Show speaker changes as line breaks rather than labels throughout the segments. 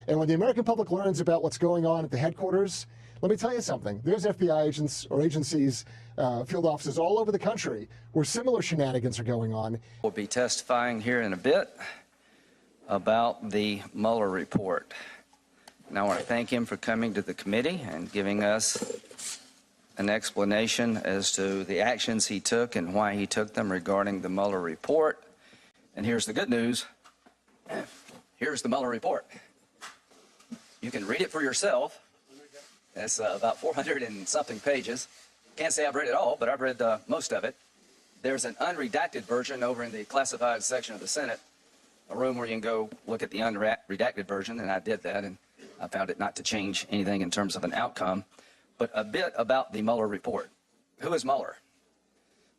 And when the American public learns about what's going on at the headquarters, let me tell you something. There's FBI agents or agencies, field offices all over the country where similar shenanigans are going on.
We'll be testifying here in a bit about the Mueller report. And I want to thank him for coming to the committee and giving us an explanation as to the actions he took and why he took them regarding the Mueller report. And here's the good news. Here's the Mueller report. You can read it for yourself. It's about 400 and something pages. Can't say I've read it all, but I've read most of it. There's an unredacted version over in the classified section of the Senate, a room where you can go look at the unredacted version, and I did that, and I found it not to change anything in terms of an outcome. But a bit about the Mueller report. Who is Mueller?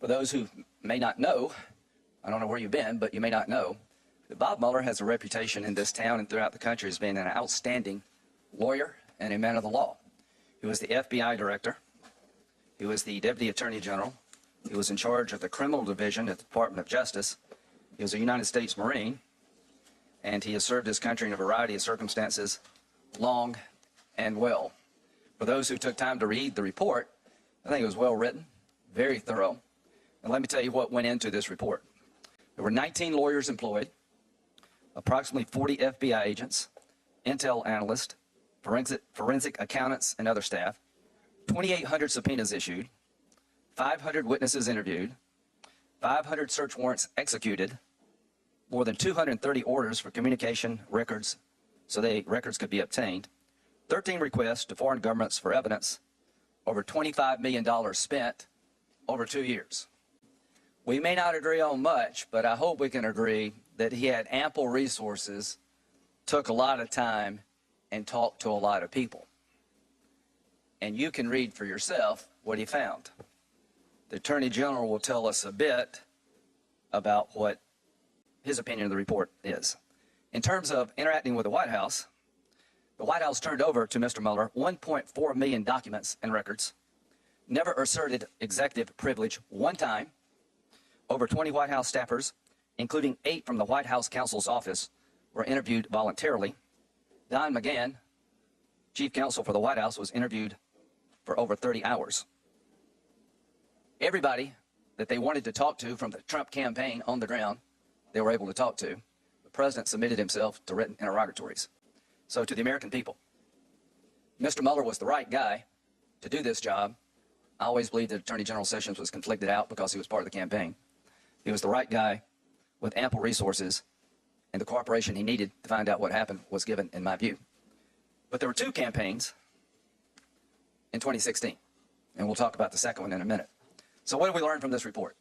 For those who may not know, I don't know where you've been, but you may not know, that Bob Mueller has a reputation in this town and throughout the country as being an outstanding lawyer and a man of the law. He was the FBI director. He was the Deputy Attorney General. He was in charge of the Criminal Division at the Department of Justice. He was a United States Marine, and he has served his country in a variety of circumstances, long and well. For those who took time to read the report, I think it was well written, very thorough. And let me tell you what went into this report. There were 19 lawyers employed, approximately 40 FBI agents, intel analysts, forensic accountants, and other staff, 2,800 subpoenas issued, 500 witnesses interviewed, 500 search warrants executed, more than 230 orders for communication records so the records could be obtained, 13 requests to foreign governments for evidence, over $25 million spent over 2 years. We may not agree on much, but I hope we can agree that he had ample resources, took a lot of time, and talked to a lot of people. And you can read for yourself what he found. The Attorney General will tell us a bit about what his opinion of the report is. In terms of interacting with the White House turned over to Mr. Mueller 1.4 million documents and records, never asserted executive privilege one time. Over 20 White House staffers, including 8 from the White House counsel's office, were interviewed voluntarily. Don McGahn, chief counsel for the White House, was interviewed for over 30 hours. Everybody that they wanted to talk to from the Trump campaign on the ground, they were able to talk to. The president submitted himself to written interrogatories. So to the American people, Mr. Mueller was the right guy to do this job. I always believed that Attorney General Sessions was conflicted out because he was part of the campaign. He was the right guy with ample resources, and the cooperation he needed to find out what happened was given, in my view. But there were 2 campaigns in 2016, and we'll talk about the second one in a minute. So what did we learn from this report?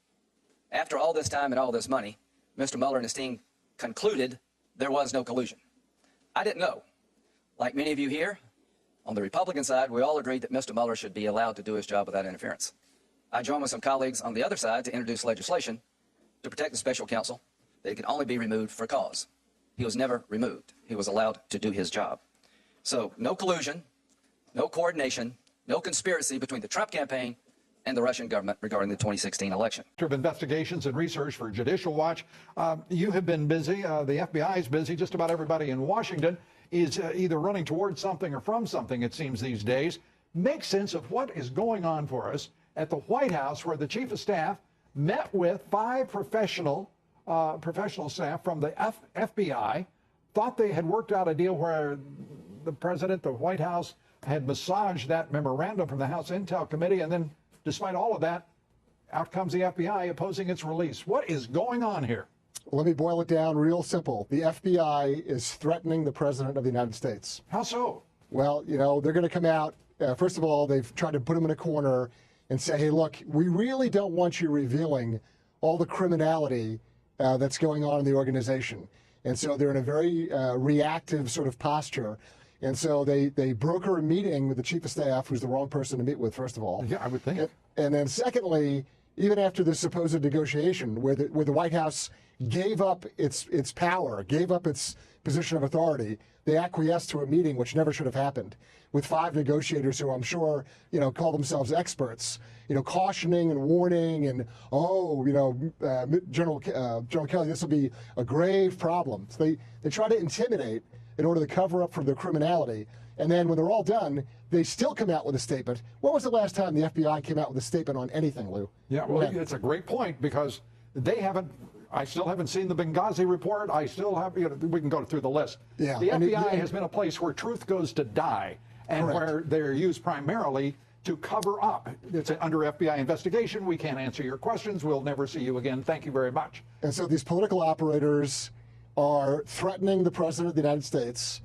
After all this time and all this money, Mr. Mueller and his team concluded there was no collusion. I didn't know. Like many of you here, on the Republican side, we all agreed that Mr. Mueller should be allowed to do his job without interference. I joined with some colleagues on the other side to introduce legislation to protect the special counsel that he could only be removed for cause. He was never removed. He was allowed to do his job. So no collusion, no coordination, no conspiracy between the Trump campaign and the Russian government regarding the 2016 election.
Director of Investigations and Research for Judicial Watch. You have been busy. The FBI is busy. Just about everybody in Washington is either running towards something or from something, it seems, these days. Make sense of what is going on for us at the White House, where the Chief of Staff met with 5 professional staff from the FBI, thought they had worked out a deal where the president, the White House, had massaged that memorandum from the House Intel Committee, and then, despite all of that, out comes the FBI opposing its release. What is going on here?
Let me boil it down real simple. The FBI is threatening the President of the United States.
How so?
Well, you know, they're going to come out. First of all, they've tried to put him in a corner and say, hey, look, we really don't want you revealing all the criminality that's going on in the organization. And so they're in a very reactive sort of posture. And so they broker a meeting with the Chief of Staff, who's the wrong person to meet with, first of all.
Yeah, I would think.
And then secondly, even after this supposed negotiation where the White House gave up its power, gave up its position of authority, they acquiesced to a meeting which never should have happened, with 5 negotiators who I'm sure, you know, call themselves experts, you know, cautioning and warning and, oh, you know, General Kelly, this will be a grave problem. So they try to intimidate in order to cover up for their criminality. And then when they're all done, they still come out with a statement. When was the last time the FBI came out with a statement on anything, Lou?
Yeah, well, it's a great point, because I still haven't seen the Benghazi report. I still have, we can go through the list.
Yeah,
the FBI has been a place where truth goes to die, and
correct.
where they're used primarily to cover up. It's under FBI investigation. We can't answer your questions. We'll never see you again. Thank you very much.
And so these political operators are threatening the President of the United States.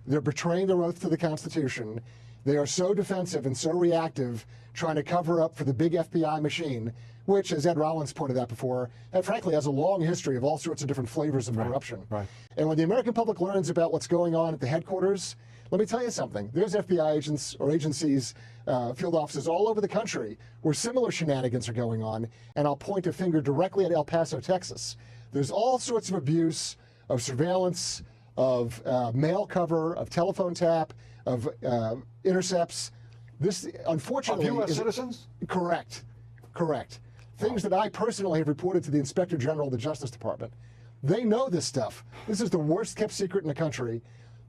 They're betraying their oath to the Constitution. They are so defensive and so reactive, trying to cover up for the big FBI machine, which, as Ed Rollins pointed out before, and frankly has a long history of all sorts of different flavors of corruption.
Right.
And when the American public learns about what's going on at the headquarters, let me tell you something. There's FBI agents or agencies, field offices all over the country where similar shenanigans are going on, and I'll point a finger directly at El Paso, Texas. There's all sorts of abuse, of surveillance, of mail cover, of telephone tap, of intercepts. This, unfortunately,
of U.S. citizens?
Correct. Things that I personally have reported to the Inspector General of the Justice Department. They know this stuff. This is the worst kept secret in the country.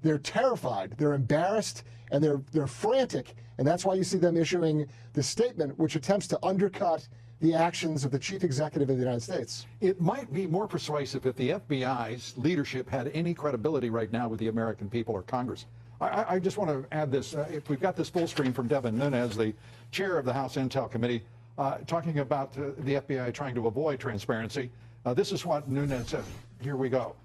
They're terrified, they're embarrassed, and they're frantic, and that's why you see them issuing this statement which attempts to undercut the actions of the Chief Executive of the United States.
It might be more persuasive if the FBI's leadership had any credibility right now with the American people or Congress. I just want to add this. If we've got this full screen from Devin Nunes, the chair of the House Intel Committee, talking about the FBI trying to avoid transparency. This is what Nunes said. Here we go.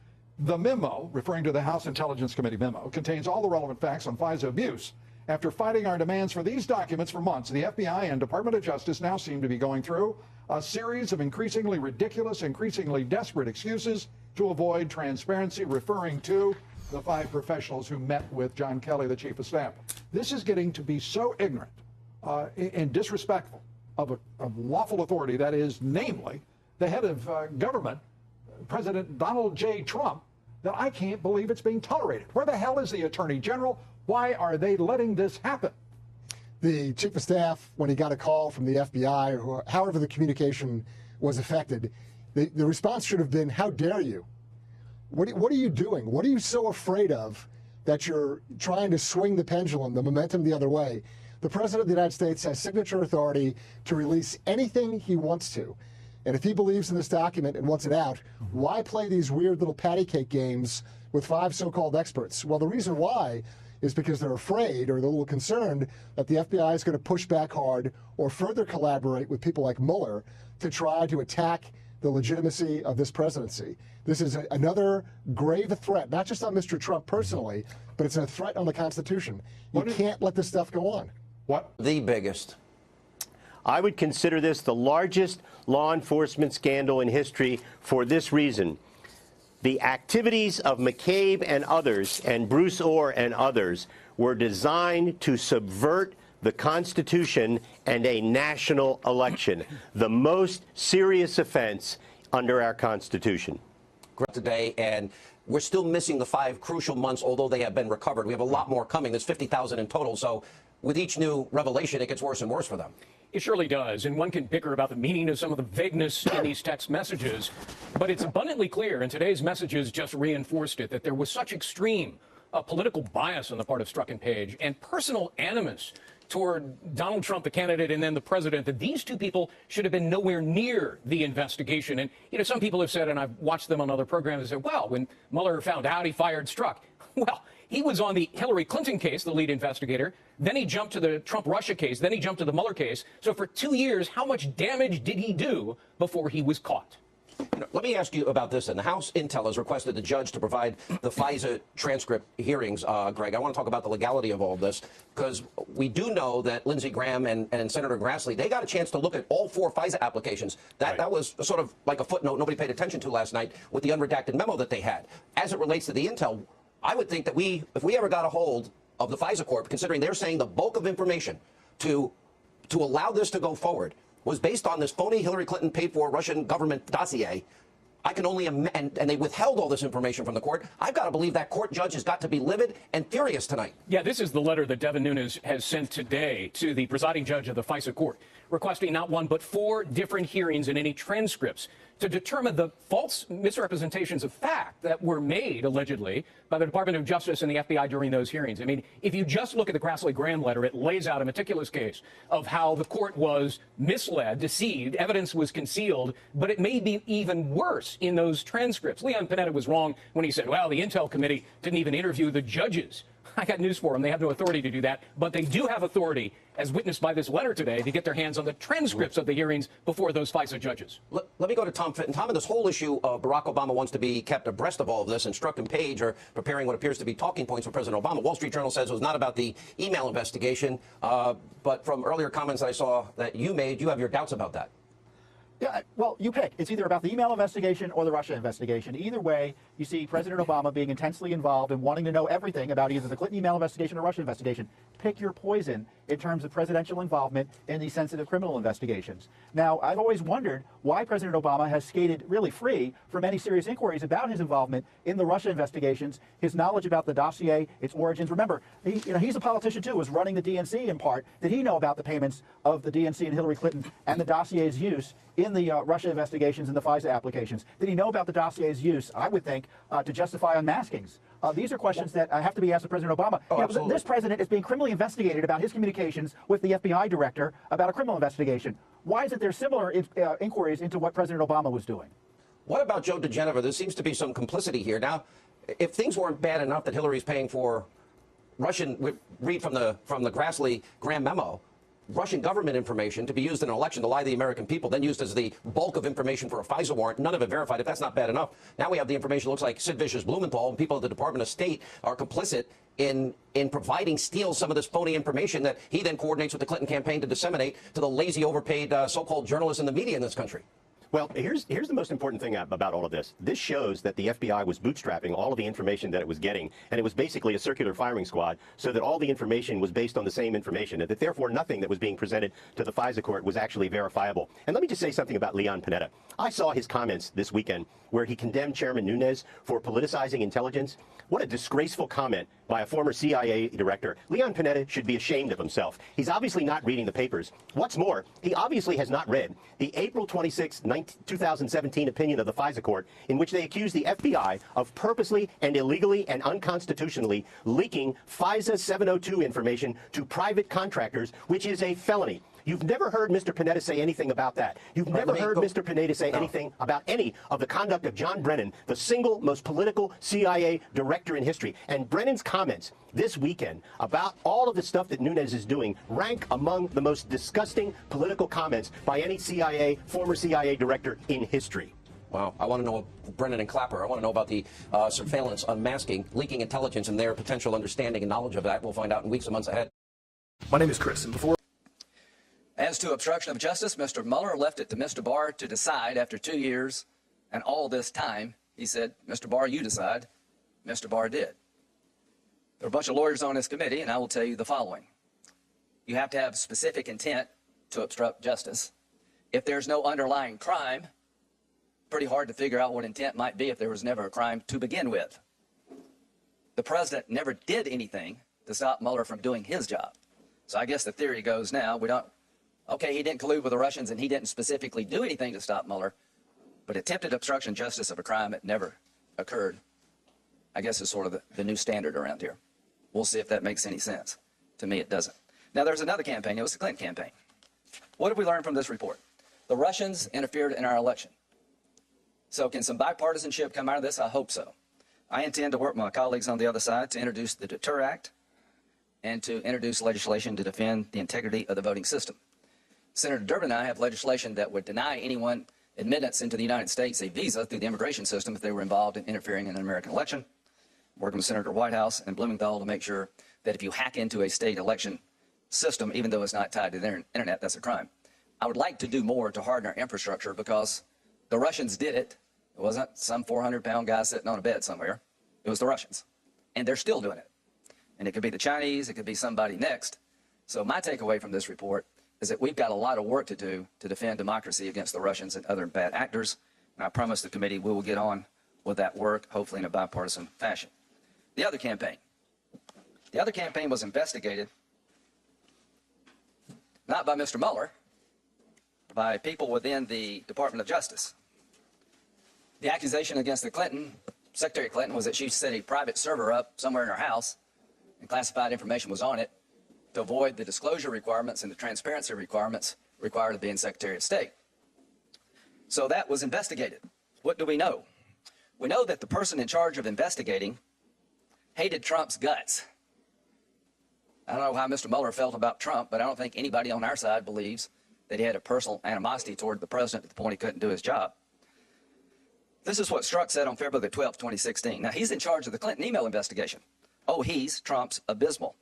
The memo, referring to the House Intelligence Committee memo, contains all the relevant facts on FISA abuse. After fighting our demands for these documents for months, the FBI and Department of Justice now seem to be going through a series of increasingly ridiculous, increasingly desperate excuses to avoid transparency, referring to the 5 professionals who met with John Kelly, the Chief of Staff. This is getting to be so ignorant and disrespectful of lawful authority, that is, namely, the head of government, President Donald J. Trump, that I can't believe it's being tolerated. Where the hell is the Attorney General? Why are they letting this happen?
The Chief of Staff, when he got a call from the FBI, or however the communication was affected, the response should have been, how dare you? What are you doing? What are you so afraid of that you're trying to swing the pendulum, the momentum the other way? The President of the United States has signature authority to release anything he wants to. And if he believes in this document and wants it out, why play these weird little patty cake games with 5 so-called experts? Well, the reason why is because they're afraid, or they're a little concerned, that the FBI is going to push back hard or further collaborate with people like Mueller to try to attack the legitimacy of this presidency. This is another grave threat, not just on Mr. Trump personally, but it's a threat on the Constitution. You can't let this stuff go on.
What?
The biggest.
I would consider this the largest law enforcement scandal in history for this reason. The activities of McCabe and others, and Bruce Orr and others, were designed to subvert the Constitution and a national election, the most serious offense under our Constitution.
Today, and we're still missing the 5 crucial months, although they have been recovered. We have a lot more coming. There's 50,000 in total. So with each new revelation, it gets worse and worse for them.
It surely does, and one can bicker about the meaning of some of the vagueness in these text messages, but it's abundantly clear, and today's messages just reinforced it, that there was such extreme political bias on the part of Strzok and Page and personal animus toward Donald Trump, the candidate, and then the president, that these 2 people should have been nowhere near the investigation. And, some people have said, and I've watched them on other programs, and said, well, when Mueller found out, he fired Strzok. Well, he was on the Hillary Clinton case, the lead investigator. Then he jumped to the Trump-Russia case. Then he jumped to the Mueller case. So for 2 years, how much damage did he do before he was caught?
Let me ask you about this. And the House Intel has requested the judge to provide the FISA transcript hearings. Greg, I want to talk about the legality of all of this, because we do know that Lindsey Graham and Senator Grassley, they got a chance to look at all 4 FISA applications. That was sort of like a footnote nobody paid attention to last night with the unredacted memo that they had. As it relates to the intel, I would think that if we ever got a hold of the FISA Corp, considering they're saying the bulk of information to allow this to go forward was based on this phony Hillary Clinton paid for Russian government dossier, I can only and they withheld all this information from the court. I've got to believe that court judge has got to be livid and furious tonight.
Yeah, this is the letter that Devin Nunes has sent today to the presiding judge of the FISA court. requesting not one but 4 different hearings and any transcripts to determine the false misrepresentations of fact that were made, allegedly, by the Department of Justice and the FBI during those hearings. I mean, if you just look at the Grassley-Graham letter, it lays out a meticulous case of how the court was misled, deceived, evidence was concealed, but it may be even worse in those transcripts. Leon Panetta was wrong when he said, well, the Intel Committee didn't even interview the judges. I got news for them. They have no authority to do that, but they do have authority, as witnessed by this letter today, to get their hands on the transcripts of the hearings before those FISA judges.
Let me go to Tom Fitton. Tom, on this whole issue of Barack Obama wants to be kept abreast of all of this, and Strzok and Page are preparing what appears to be talking points for President Obama. Wall Street Journal says it was not about the email investigation, but from earlier comments I saw that you made, you have your doubts about that.
Yeah, well, you pick. It's either about the email investigation or the Russia investigation. Either way, you see President Obama being intensely involved and wanting to know everything about either the Clinton email investigation or Russia investigation. Pick your poison in terms of presidential involvement in these sensitive criminal investigations. Now, I've always wondered why President Obama has skated really free from any serious inquiries about his involvement in the Russia investigations, his knowledge about the dossier, its origins. Remember, he's a politician too, was running the DNC in part. Did he know about the payments of the DNC and Hillary Clinton and the dossier's use in the Russia investigations and the FISA applications? Did he know about the dossier's use, I would think, to justify unmaskings? These are questions that have to be asked of President Obama. This president is being criminally investigated about his communications with the FBI director about a criminal investigation. Why isn't there similar inquiries into what President Obama was doing?
What about Joe DeGeneva? There seems to be some complicity here. Now, if things weren't bad enough that Hillary's paying for Russian, read from the Grassley-Graham memo, Russian government information to be used in an election to lie to the American people, then used as the bulk of information for a FISA warrant, none of it verified. If that's not bad enough, now we have the information. Looks like Sid Vicious Blumenthal and people at the Department of State are complicit in providing steal some of this phony information that he then coordinates with the Clinton campaign to disseminate to the lazy, overpaid so-called journalists in the media in this country.
Well, here's the most important thing about all of this. This shows that the FBI was bootstrapping all of the information that it was getting, and it was basically a circular firing squad, so that all the information was based on the same information, and that therefore nothing that was being presented to the FISA court was actually verifiable. And let me just say something about Leon Panetta. I saw his comments this weekend where he condemned Chairman Nunes for politicizing intelligence. What a disgraceful comment by a former CIA director. Leon Panetta should be ashamed of himself. He's obviously not reading the papers. What's more, he obviously has not read the April 26, 2017 opinion of the FISA court, in which they accused the FBI of purposely and illegally and unconstitutionally leaking FISA 702 information to private contractors, which is a felony. You've never heard Mr. Panetta say anything about that. You've never heard Mr. Panetta say anything about any of the conduct of John Brennan, the single most political CIA director in history. And Brennan's comments this weekend about all of the stuff that Nunes is doing rank among the most disgusting political comments by any former CIA director in history.
Wow. I want to know, Brennan and Clapper, I want to know about the surveillance, unmasking, leaking intelligence, and their potential understanding and knowledge of that. We'll find out in weeks and months ahead.
My name is Chris, and before...
As to obstruction of justice, Mr. Mueller left it to Mr. Barr to decide after 2 years and all this time. He said, Mr. Barr, you decide. Mr. Barr did. There are a bunch of lawyers on this committee, and I will tell you the following. You have to have specific intent to obstruct justice. If there's no underlying crime, pretty hard to figure out what intent might be if there was never a crime to begin with. The president never did anything to stop Mueller from doing his job. So I guess the theory goes now, okay, he didn't collude with the Russians and he didn't specifically do anything to stop Mueller, but attempted obstruction of justice of a crime that never occurred, I guess is sort of the new standard around here. We'll see if that makes any sense. To me, it doesn't. Now, there's another campaign. It was the Clinton campaign. What did we learn from this report? The Russians interfered in our election. So can some bipartisanship come out of this? I hope so. I intend to work with my colleagues on the other side to introduce the Deter Act and to introduce legislation to defend the integrity of the voting system. Senator Durbin and I have legislation that would deny anyone admittance into the United States a visa through the immigration system if they were involved in interfering in an American election. Working with Senator Whitehouse and Blumenthal to make sure that if you hack into a state election system, even though it's not tied to the internet, that's a crime. I would like to do more to harden our infrastructure because the Russians did it. It wasn't some 400-pound guy sitting on a bed somewhere. It was the Russians. And they're still doing it. And it could be the Chinese. It could be somebody next. So my takeaway from this report is that we've got a lot of work to do to defend democracy against the Russians and other bad actors. And I promise the committee we will get on with that work, hopefully in a bipartisan fashion. The other campaign. The other campaign was investigated not by Mr. Mueller, by people within the Department of Justice. The accusation against Secretary Clinton, was that she set a private server up somewhere in her house and classified information was on it to avoid the disclosure requirements and the transparency requirements required of being Secretary of State. So that was investigated. What do we know? We know that the person in charge of investigating hated Trump's guts. I don't know how Mr. Mueller felt about Trump, but I don't think anybody on our side believes that he had a personal animosity toward the president to the point he couldn't do his job. This is what Strzok said on February the 12th, 2016. Now, he's in charge of the Clinton email investigation. Oh, Trump's abysmal.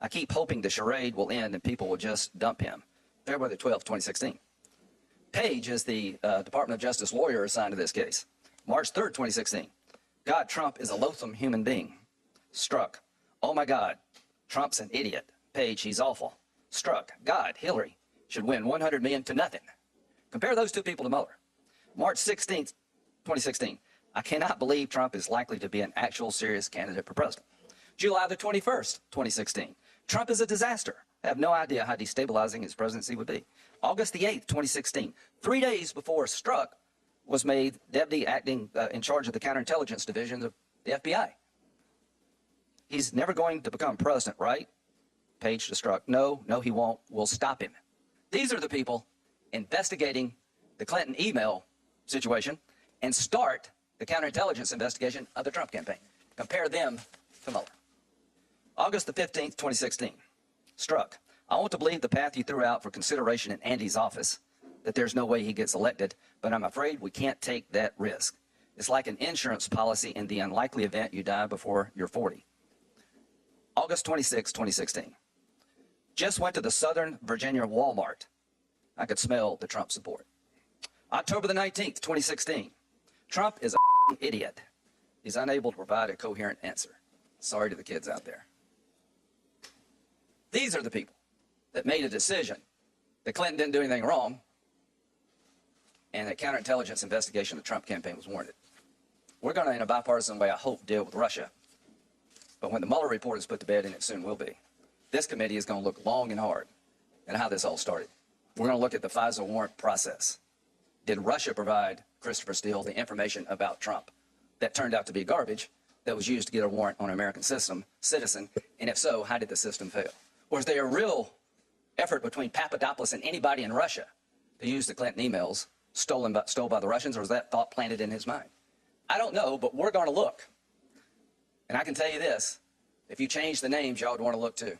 I keep hoping the charade will end and people will just dump him. February the 12th, 2016. Page is the Department of Justice lawyer assigned to this case. March 3rd, 2016. God, Trump is a loathsome human being. Strzok. Oh, my God. Trump's an idiot. Page, he's awful. Strzok. God, Hillary should win $100 million to nothing. Compare those two people to Mueller. March 16th, 2016. I cannot believe Trump is likely to be an actual serious candidate for president. July the 21st, 2016. Trump is a disaster. I have no idea how destabilizing his presidency would be. August the 8th, 2016. 3 days before Strzok was made deputy acting in charge of the counterintelligence division of the FBI. He's never going to become president, right? Page to Strzok. No, he won't. We'll stop him. These are the people investigating the Clinton email situation and start the counterintelligence investigation of the Trump campaign. Compare them to Mueller. August the 15th, 2016. Strzok. I want to believe the path you threw out for consideration in Andy's office, that there's no way he gets elected, but I'm afraid we can't take that risk. It's like an insurance policy in the unlikely event you die before you're 40. August 26, 2016. Just went to the Southern Virginia Walmart. I could smell the Trump support. October the 19th, 2016. Trump is an idiot. He's unable to provide a coherent answer. Sorry to the kids out there. These are the people that made a decision that Clinton didn't do anything wrong and that counterintelligence investigation of the Trump campaign was warranted. We're going to, in a bipartisan way, I hope, deal with Russia. But when the Mueller report is put to bed, and it soon will be, this committee is going to look long and hard at how this all started. We're going to look at the FISA warrant process. Did Russia provide Christopher Steele the information about Trump that turned out to be garbage that was used to get a warrant on an American citizen? And if so, how did the system fail? Or is there a real effort between Papadopoulos and anybody in Russia to use the Clinton emails stole by the Russians, or is that thought planted in his mind? I don't know, but we're going to look. And I can tell you this, if you change the names, y'all would want to look too.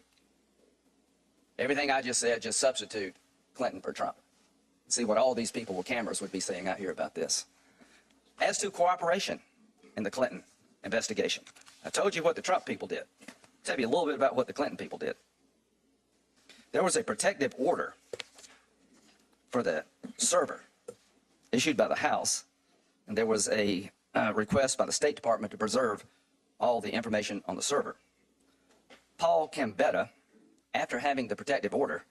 Everything I just said, just substitute Clinton for Trump. See what all these people with cameras would be saying out here about this. As to cooperation in the Clinton investigation, I told you what the Trump people did. I'll tell you a little bit about what the Clinton people did. There was a protective order for the server issued by the House, and there was a request by the State Department to preserve all the information on the server. Paul Gambetta, after having the protective order,